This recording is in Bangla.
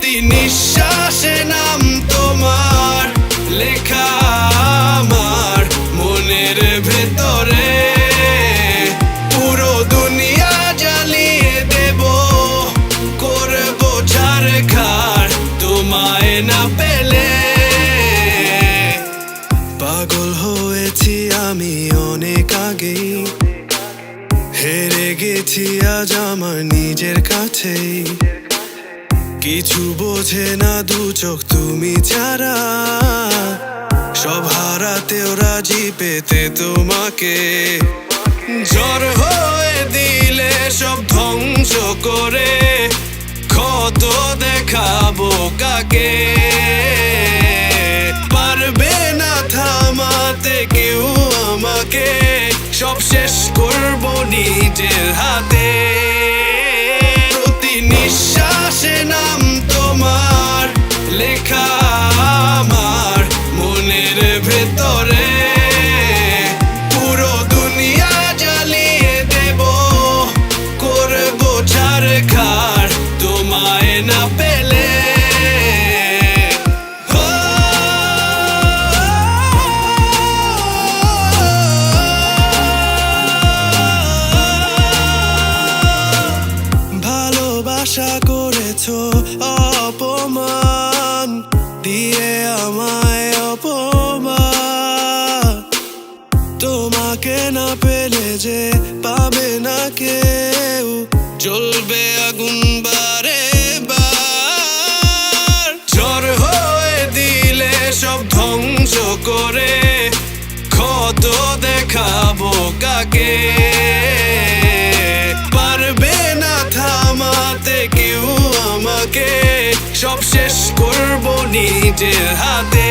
প্রতি নিঃশ্বাসে নাম তোমার লেখা আমার মনের ভেতরে। পুরো দুনিয়া জ্বালিয়ে দেব, করবো ছারখার তোমায় না পেলে। পাগল হয়েছি আমি অনেক আগেই, হেরে গেছি আজ আমার নিজের কাছেই। কিছু বোঝে না দু চোখ তুমি ছাড়া, সব হারাতেও রাজি পেতে তোমাকে। ঝড় হয়ে দিলে সব ধ্বংস করে, ক্ষত দেখাবো কাকে। পারবে না থামাতে কেউ আমাকে, সব শেষ করবো নিজের হাতে। প্রতি নিঃশ্বাসে নাম তোমার লেখা আমার মনের ভেতরে। পুরো দুনিয়া জ্বালিয়ে দেব, করবো ছারখার তোমায় না পেলে। আশা করেছো অপমান দিয়ে আমায় অপমান, তোমাকে না পেলে যে পাবে না কেউ, জ্বলবে আগুন বারে বার। ঝড় হয়ে দিলে সব ধ্বংস করে, ক্ষত দেখাবো কাকে। পারবে না থামাতে কেউ আমাকে, সব শেষ করবো নিজের হাতে।